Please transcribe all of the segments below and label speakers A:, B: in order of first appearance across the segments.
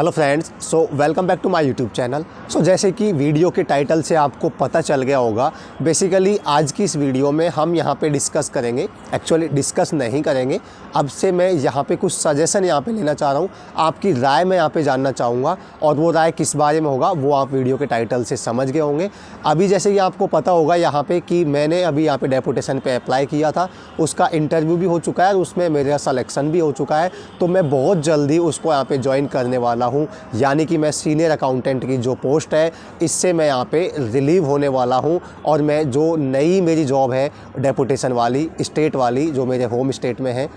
A: Hello friends, so welcome back to my YouTube channel. So जैसे कि video के title से आपको पता चल गया होगा, बेसिकली आज की इस वीडियो में हम यहाँ पे डिस्कस करेंगे, एक्चुअली डिस्कस नहीं करेंगे। अब से मैं यहाँ पे कुछ सजेशन यहाँ पे लेना चाह रहा हूँ, आपकी राय मैं यहाँ पे जानना चाहूँगा और वो राय किस बारे में होगा वो आप वीडियो के टाइटल से समझ गए होंगे। अभी जैसे कि आपको पता होगा यहाँ पे कि मैंने अभी यहाँ पे डेपुटेशन पे अप्लाई किया था, उसका इंटरव्यू भी हो चुका है और उसमें मेरा सिलेक्शन भी हो चुका है। तो मैं बहुत जल्दी उसको यहाँ पे ज्वाइन करने वाला हूँ, यानी कि मैं सीनियर अकाउंटेंट की जो पोस्ट है इससे मैं यहाँ पे रिलीव होने वाला हूँ और मैं जो नई मेरी जॉब है डेपुटेशन वाली, स्टेट वाली, जो मेरे होम स्टेट में है,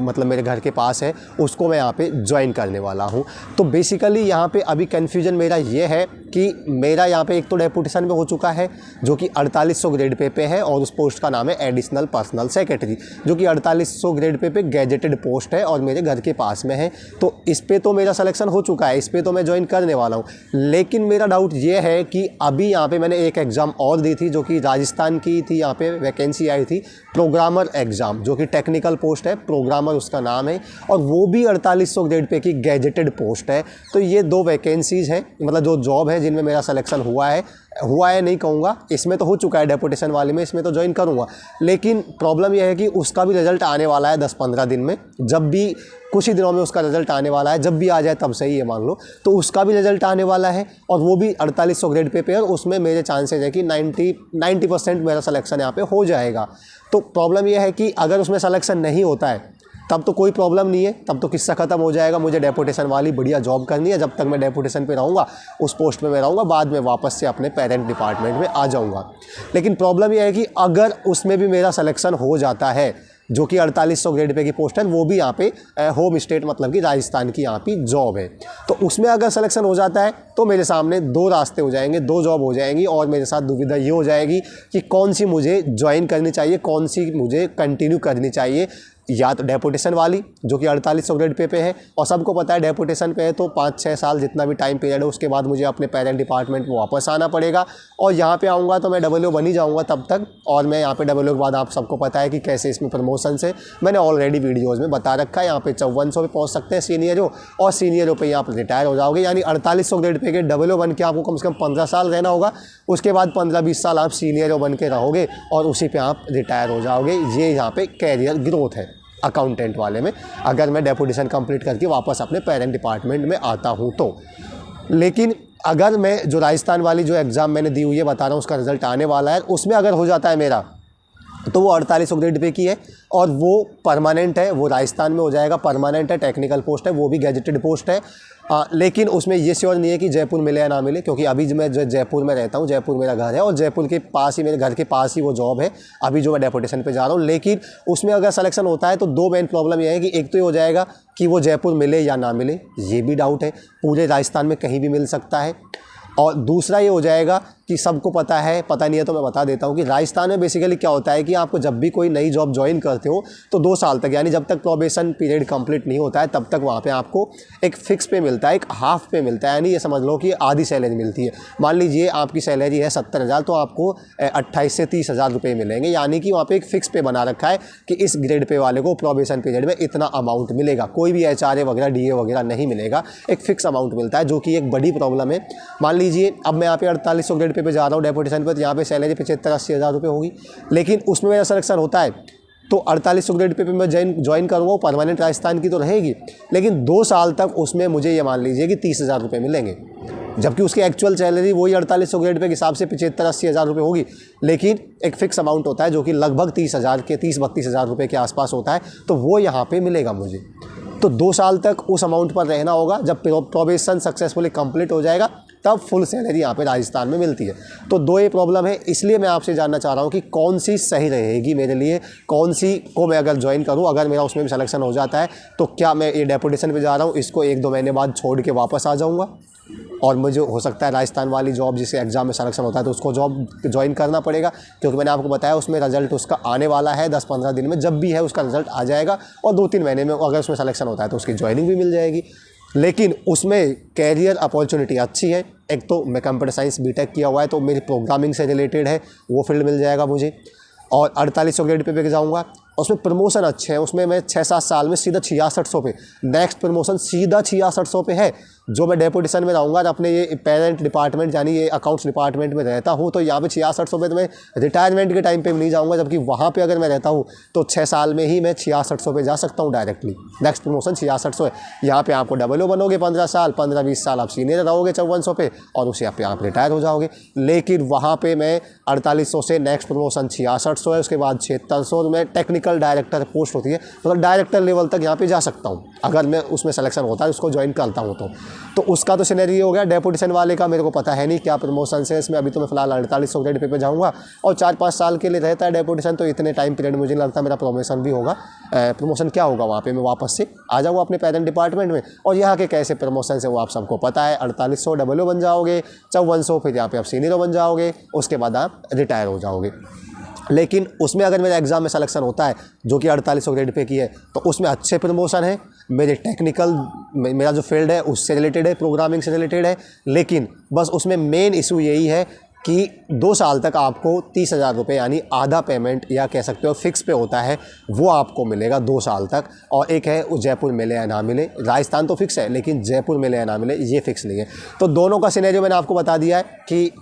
A: मतलब मेरे घर के पास है, उसको मैं यहाँ पे ज्वाइन करने वाला हूँ। तो बेसिकली यहाँ पे अभी कन्फ्यूजन मेरा ये है कि मेरा यहाँ पे एक तो डेपुटेशन में हो चुका है जो कि 4800 ग्रेड पे है और उस पोस्ट का नाम है एडिशनल पर्सनल सेक्रेटरी, जो कि 4800 ग्रेड पे गैजेटेड पोस्ट है और मेरे घर के पास में है। तो इस पे तो मेरा सिलेक्शन हो चुका है, इस पे तो मैं ज्वाइन करने वाला हूँ। लेकिन मेरा डाउट ये है कि अभी यहाँ पे मैंने एक एग्ज़ाम और दी थी जो कि राजस्थान की थी, यहाँ पे वैकेंसी आई थी प्रोग्रामर एग्ज़ाम, जो कि टेक्निकल पोस्ट है, प्रोग्रामर उसका नाम है, और वो भी 4800 ग्रेड पे की गैजेटेड पोस्ट है। तो ये दो वैकेंसीज़ हैं, मतलब जो जॉब है जिनमें मेरा सिलेक्शन हुआ है नहीं कहूँगा, इसमें तो हो चुका है डेपुटेशन वाले में, इसमें तो ज्वाइन करूँगा। लेकिन प्रॉब्लम यह है कि उसका भी रिज़ल्ट आने वाला है 10-15 दिन में, जब भी कुछ ही दिनों में उसका रिज़ल्ट आने वाला है, जब भी आ जाए तब सही है मान लो। तो उसका भी रिज़ल्ट आने वाला है और वो भी 4800 ग्रेड पे और उसमें मेरे चांसेस है कि 90% मेरा सिलेक्शन यहाँ पे हो जाएगा। तो प्रॉब्लम यह है कि अगर उसमें सिलेक्शन नहीं होता है तब तो कोई प्रॉब्लम नहीं है, तब तो किस्सा ख़त्म हो जाएगा। मुझे डेपुटेशन वाली बढ़िया जॉब करनी है, जब तक मैं डेपुटेशन पे रहूँगा उस पोस्ट पे मैं रहूँगा, बाद में वापस से अपने पेरेंट डिपार्टमेंट में आ जाऊँगा। लेकिन प्रॉब्लम यह है कि अगर उसमें भी मेरा सिलेक्शन हो जाता है, जो कि 4800 ग्रेड पे की पोस्ट है, वो भी यहाँ पे होम स्टेट मतलब कि राजस्थान की यहाँ पे जॉब है, तो उसमें अगर सिलेक्शन हो जाता है तो मेरे सामने दो रास्ते हो जाएंगे, दो जॉब हो जाएंगी और मेरे साथ दुविधा ये हो जाएगी कि कौन सी मुझे ज्वाइन करनी चाहिए, कौन सी मुझे कंटिन्यू करनी चाहिए। या तो डेपुटेशन वाली जो कि 4800 ग्रेड पे है, और सबको पता है डेपुटेशन पे है तो 5-6 साल जितना भी टाइम पीरियड है उसके बाद मुझे अपने पेरेंट डिपार्टमेंट में वापस आना पड़ेगा, और यहाँ पे आऊँगा तो मैं डब्ल्यू बन ही जाऊँगा तब तक। और मैं यहाँ पे डब्ल्यू के बाद आप सबको पता है कि कैसे इसमें प्रमोशन से मैंने ऑलरेडी वीडियोज़ में बता रखा है, यहाँ पे 5400 पे पहुँच सकते हैं सीनियरों, और सीनियरों पर आप रिटायर हो जाओगे, यानी 4800 ग्रेड पे के डब्ल्यू बन के आपको कम से कम 15 साल रहना होगा। उसके बाद 15-20 साल आप सीनियरों बन के रहोगे और उसी पर आप रिटायर हो जाओगे। ये यहाँ पर कैरियर ग्रोथ है अकाउंटेंट वाले में, अगर मैं डेपुटेशन कंप्लीट करके वापस अपने पेरेंट डिपार्टमेंट में आता हूँ तो। लेकिन अगर मैं जो राजस्थान वाली जो एग्ज़ाम मैंने दी हुई है, बता रहा हूँ, उसका रिज़ल्ट आने वाला है, उसमें अगर हो जाता है मेरा तो वो 4800 ग्रेड पे की है और वो परमानेंट है, वो राजस्थान में हो जाएगा, परमानेंट है, टेक्निकल पोस्ट है, वो भी गैजेटेड पोस्ट है। लेकिन उसमें ये श्योर नहीं है कि जयपुर मिले या ना मिले, क्योंकि अभी जो मैं जयपुर में रहता हूँ, जयपुर मेरा घर है और जयपुर के पास ही, मेरे घर के पास ही वो जॉब है अभी जो मैं डेपुटेशन पे जा रहा हूँ। लेकिन उसमें अगर सिलेक्शन होता है तो दो मेन प्रॉब्लम यह है कि एक तो ये हो जाएगा कि वो जयपुर मिले या ना मिले, ये भी डाउट है, पूरे राजस्थान में कहीं भी मिल सकता है। और दूसरा ये हो जाएगा कि सबको पता है, पता नहीं है तो मैं बता देता हूँ कि राजस्थान में बेसिकली क्या होता है कि आपको जब भी कोई नई जॉब ज्वाइन करते हो तो 2 साल तक, यानी जब तक प्रोबेशन पीरियड कंप्लीट नहीं होता है तब तक वहाँ पे आपको एक फ़िक्स पे मिलता है, एक हाफ पे मिलता है, यानी ये समझ लो कि आधी सैलरी मिलती है। मान लीजिए आपकी सैलरी है 70,000 तो आपको 28 से 30,000 रुपये मिलेंगे, यानी कि वहाँ पर एक फ़िक्स पे बना रखा है कि इस ग्रेड पे वाले को प्रोबेशन पीरियड में इतना अमाउंट मिलेगा, कोई भी HRA वगैरह DA वगैरह नहीं मिलेगा, एक फ़िक्स अमाउंट मिलता है, जो कि एक बड़ी प्रॉब्लम है। मान लीजिए अब मैं यहाँ पे 4800 ग्रेड पे जा रहा हूँ डेपुटेशन पर, तो यहाँ पे सैलरी 75-80 हज़ार रुपये होगी, लेकिन उसमें मेरा सिलेक्शन होता है तो 4800 ग्रेड पे मैं ज्वाइन करूँगा, परमानेंट राजस्थान की तो रहेगी, लेकिन 2 साल तक उसमें मुझे ये मान लीजिए कि 30,000 रुपये मिलेंगे, जबकि उसकी एक्चुअल सैलरी वही 4800 ग्रेड पे के हिसाब से 75-80 हज़ार रुपये होगी, लेकिन एक फ़िक्स अमाउंट होता है जो कि लगभग 30-32 हज़ार रुपये के आसपास होता है, तो वो यहाँ पे मिलेगा मुझे। तो 2 साल तक उस अमाउंट पर रहना होगा, जब प्रोबेशन सक्सेसफुली कंप्लीट हो जाएगा तब फुल सैलरी यहाँ पे राजस्थान में मिलती है। तो दो ये प्रॉब्लम है, इसलिए मैं आपसे जानना चाह रहा हूँ कि कौन सी सही रहेगी मेरे लिए, कौन सी को मैं अगर ज्वाइन करूँ, अगर मेरा उसमें भी सिलेक्शन हो जाता है तो क्या मैं ये डेपुटेशन पे जा रहा हूँ इसको 1-2 महीने बाद छोड़ के वापस आ जाऊँगा, और मुझे हो सकता है राजस्थान वाली जॉब जिसे एग्ज़ाम में सिलेक्शन होता है तो उसको जॉब ज्वाइन करना पड़ेगा, क्योंकि मैंने आपको बताया उसमें रिजल्ट उसका आने वाला है 10-15 दिन में, जब भी है उसका रिजल्ट आ जाएगा, और 2-3 महीने में अगर उसमें सिलेक्शन होता है तो उसकी ज्वाइनिंग भी मिल जाएगी। लेकिन उसमें कैरियर अपॉर्चुनिटी अच्छी है, एक तो मैं कंप्यूटर साइंस बीटेक किया हुआ है तो मेरी प्रोग्रामिंग से रिलेटेड है, वो फील्ड मिल जाएगा मुझे, और 4800 ग्रेड पे जाऊँगा, उसमें प्रमोशन अच्छे हैं, उसमें मैं 6-7 साल में सीधा 6600 पे, नेक्स्ट प्रमोशन सीधा 6600 पे है, जो मैं डेपुटेशन में रहूँगा, अपने ये पेरेंट डिपार्टमेंट यानी ये अकाउंट्स डिपार्टमेंट में रहता हूँ, तो यहाँ पे 6600 पे तो मैं रिटायरमेंट के टाइम पे नहीं जाऊँगा, जबकि वहाँ पे अगर मैं रहता हूँ तो 6 साल में ही मैं 6600 पे जा सकता हूँ डायरेक्टली। नेक्स्ट प्रमोशन 6600 है। यहाँ पे आपको डबल ओ बनोगे 15 साल, 15-20 साल आप सीनियर रहोगे 5400 पे, और उसे आप रिटायर हो जाओगे। लेकिन वहाँ पे मैं 4800 से नेक्स्ट प्रमोशन 6600 है, उसके बाद 7600 में टेक्निकल डायरेक्टर पोस्ट होती है, मतलब डायरेक्टर लेवल तक यहाँ पे जा सकता हूँ अगर मैं उसमें सिलेक्शन होता है, उसको ज्वाइन करता हूँ तो उसका तो सिनेरियो हो गया। डेपुटेशन वाले का मेरे को पता है नहीं क्या प्रमोशन है इसमें, अभी तो मैं फिलहाल 4800 ग्रेड पे जाऊँगा और 4-5 साल के लिए रहता है डेपुटेशन, तो इतने टाइम पीरियड मुझे नहीं लगता मेरा प्रमोशन भी होगा। प्रमोशन क्या होगा वहाँ पे, मैं वापस से आ जाऊँगा अपने पेरेंट डिपार्टमेंट में। और यहाँ के कैसे प्रमोशन है वो आप सबको पता है, 4800 डबल ओ बन जाओगे, 5400 फिर यहाँ पे आप सीनियर बन जाओगे, उसके बाद आप रिटायर हो जाओगे। लेकिन उसमें अगर मेरा एग्ज़ाम में सिलेक्शन होता है जो कि 4800 ग्रेड पे की है, तो उसमें अच्छे प्रमोशन है, मेरे टेक्निकल मेरा जो फील्ड है उससे रिलेटेड है, प्रोग्रामिंग से रिलेटेड है। लेकिन बस उसमें मेन इशू यही है कि 2 साल तक आपको 30,000 रुपये यानी आधा पेमेंट या कह सकते हो फिक्स पे होता है, वो आपको मिलेगा 2 साल तक। और एक है जयपुर मिले या ना मिले, राजस्थान तो फिक्स है लेकिन जयपुर मिले या ना मिले ये फिक्स नहीं है। तो दोनों का सिनेरियो मैंने आपको बता दिया है कि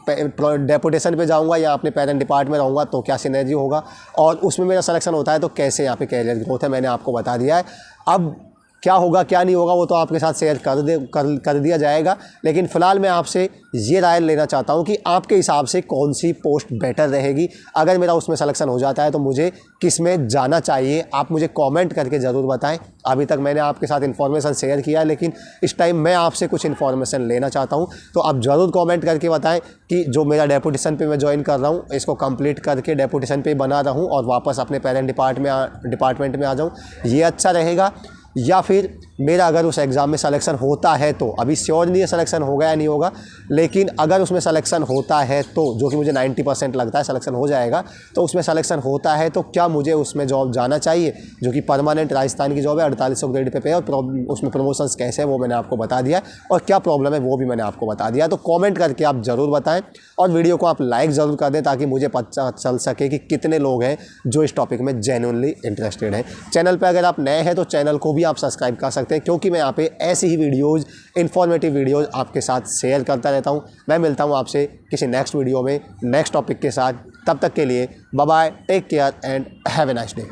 A: डेपुटेशन पे जाऊंगा या अपने पेरेंट डिपार्टमेंट में रहूँगा तो क्या सिनेरियो होगा, और उसमें मेरा सिलेक्शन होता है तो कैसे यहाँ पे कैरियर ग्रोथ है मैंने आपको बता दिया है। अब क्या होगा क्या नहीं होगा वो तो आपके साथ शेयर कर दिया जाएगा। लेकिन फ़िलहाल मैं आपसे ये राय लेना चाहता हूँ कि आपके हिसाब से कौन सी पोस्ट बेटर रहेगी। अगर मेरा उसमें सिलेक्शन हो जाता है तो मुझे किस में जाना चाहिए, आप मुझे कमेंट करके ज़रूर बताएं। अभी तक मैंने आपके साथ इन्फॉर्मेशन शेयर किया है, लेकिन इस टाइम मैं आपसे कुछ इन्फॉर्मेशन लेना चाहता हूँ, तो आप ज़रूर कमेंट करके बताएं कि जो मेरा डेपुटेशन पे मैं ज्वाइन कर रहा हूँ इसको कंप्लीट करके डेपुटेशन पे बना रहा हूँ और वापस अपने पेरेंट डिपार्टमेंट में आ जाऊँ, ये अच्छा रहेगा। या फिर मेरा अगर उस एग्ज़ाम में सिलेक्शन होता है तो, अभी श्योर नहीं है सिलेक्शन होगा या नहीं होगा, लेकिन अगर उसमें सिलेक्शन होता है तो, जो कि मुझे 90% लगता है सिलेक्शन हो जाएगा, तो उसमें सिलेक्शन होता है तो क्या मुझे उसमें जॉब जाना चाहिए जो कि परमानेंट राजस्थान की जॉब है, 4800 ग्रेड पे और उसमें प्रमोशंस कैसे है वो मैंने आपको बता दिया और क्या प्रॉब्लम है वो भी मैंने आपको बता दिया। तो कॉमेंट करके आप ज़रूर बताएँ और वीडियो को आप लाइक ज़रूर कर दें ताकि मुझे पता चल सके कि कितने लोग हैं जो इस टॉपिक में जेन्युइनली इंटरेस्टेड हैं। चैनल पर अगर आप नए हैं तो चैनल को भी आप सब्सक्राइब कर सकते हैं, क्योंकि मैं यहाँ पे ऐसी ही वीडियोज़, इन्फॉर्मेटिव वीडियोज़ आपके साथ शेयर करता रहता हूँ। मैं मिलता हूँ आपसे किसी नेक्स्ट वीडियो में नेक्स्ट टॉपिक के साथ। तब तक के लिए bye bye, take care and have a nice day.